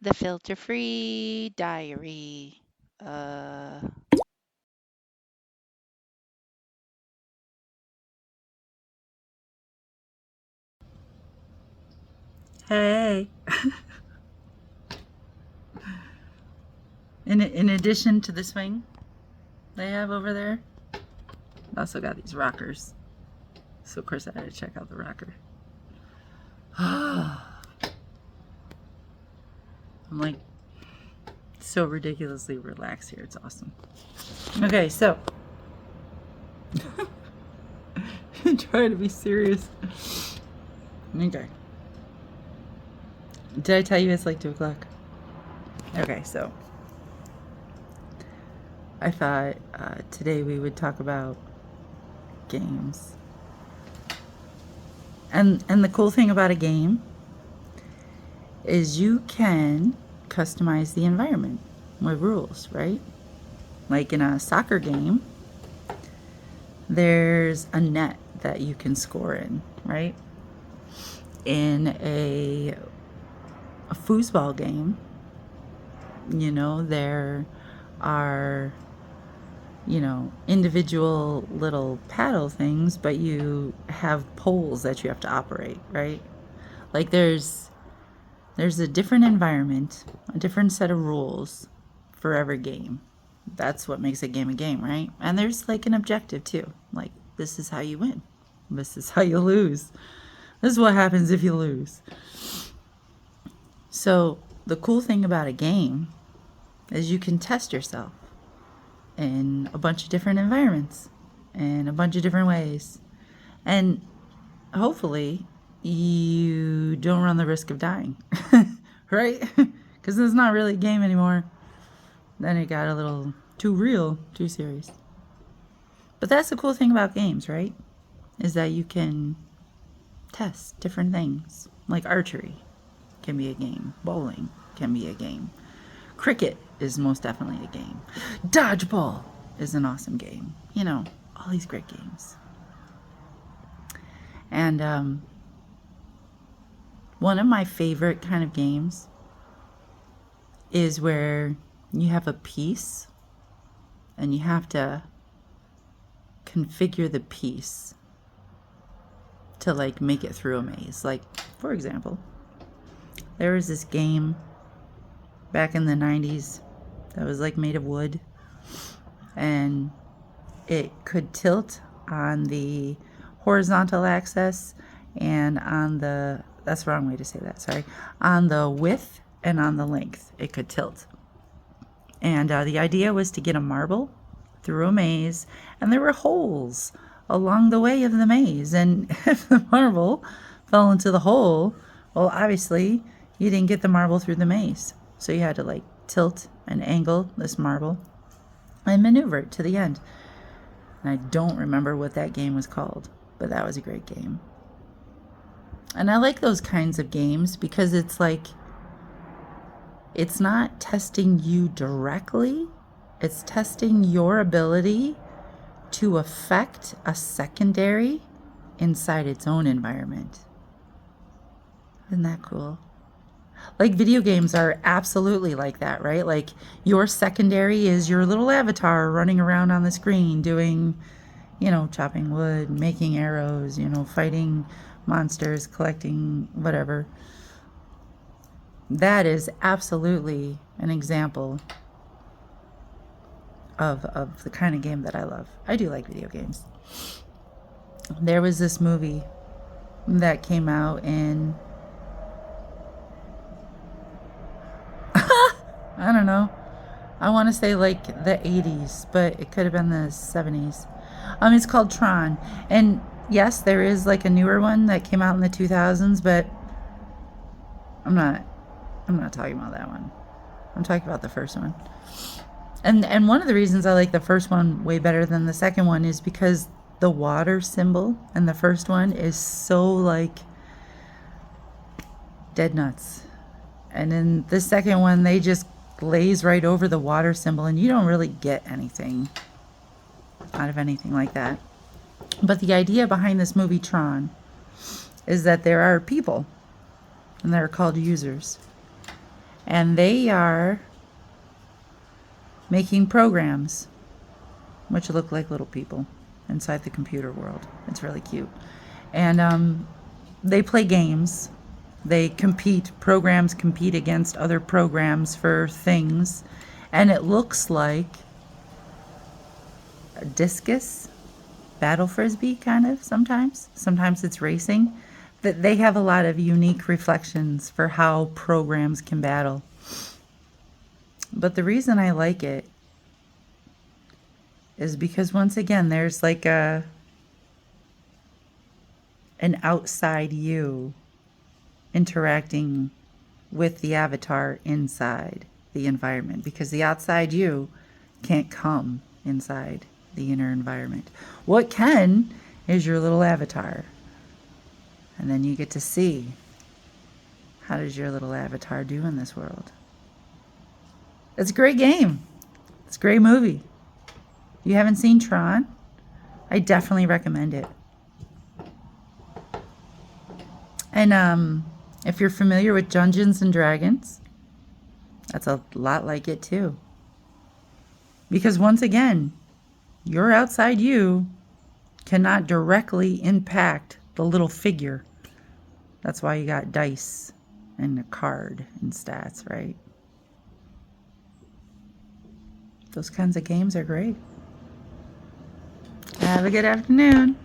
The filter-free diary. Uh, Hey. In addition to the swing they have over there, they also got these rockers. So of course I had to check out the rocker. I'm like so ridiculously relaxed here. It's awesome. Okay, so try to be serious. Okay. Did I tell you it's like 2 o'clock? Okay, so I thought today we would talk about games. And the cool thing about a game is you can customize the environment with rules, right? Like in a soccer game, there's a net that you can score in, right? In a foosball game, you know, there are, you know, individual little paddle things, but you have poles that you have to operate, right? Like there's a different environment, a different set of rules for every game. That's what makes a game, right? And there's like an objective too. Like this is how you win. This is how you lose. This is what happens if you lose. So the cool thing about a game is you can test yourself in a bunch of different environments in a bunch of different ways. And hopefully you don't run the risk of dying, right? Because it's not really a game anymore. Then it got a little too real, too serious. But that's the cool thing about games, right? Is that you can test different things. Like archery can be a game. Bowling can be a game. Cricket is most definitely a game. Dodgeball is an awesome game. You know, all these great games. And one of my favorite kind of games is where you have a piece and you have to configure the piece to like make it through a maze. Like, for example, there was this game back in the 90s that was like made of wood, and it could tilt on the horizontal axis and on the, that's the wrong way to say that, sorry, on the width and on the length it could tilt. And the idea was to get a marble through a maze, and there were holes along the way of the maze, and if the marble fell into the hole, well, obviously you didn't get the marble through the maze. So you had to like tilt and angle this marble and maneuver it to the end. And I don't remember what that game was called, but that was a great game. And I like those kinds of games because it's like, it's not testing you directly, it's testing your ability to affect a secondary inside its own environment. Isn't that cool? Like video games are absolutely like that, right? Like your secondary is your little avatar running around on the screen doing, you know, chopping wood, making arrows, you know, fighting monsters, collecting whatever. That is absolutely an example of the kind of game that I love. I do like video games. There was this movie that came out in, I don't know, I want to say like the 80s, but it could have been the 70s. It's called Tron. And yes, there is like a newer one that came out in the 2000s, but I'm not talking about that one. I'm talking about the first one. And one of the reasons I like the first one way better than the second one is because the water symbol in the first one is so like dead nuts. And in the second one, they just glaze right over the water symbol, and you don't really get anything out of anything like that. But the idea behind this movie Tron is that there are people, and they're called users, And they are making programs which look like little people inside the computer world. It's really cute. And they play games. They compete, programs compete against other programs for things. And it looks like a discus, battle frisbee kind of sometimes. Sometimes it's racing. That they have a lot of unique reflections for how programs can battle. But the reason I like it is because once again there's like an outside you interacting with the avatar inside the environment, because the outside you can't come inside the inner environment. What can is your little avatar. And then you get to see, how does your little avatar do in this world? It's a great game. It's a great movie. You haven't seen Tron? I definitely recommend it. And if you're familiar with Dungeons and Dragons, that's a lot like it too. Because once again, your outside you cannot directly impact the little figure. That's why you got dice and a card and stats, right? Those kinds of games are great. Have a good afternoon.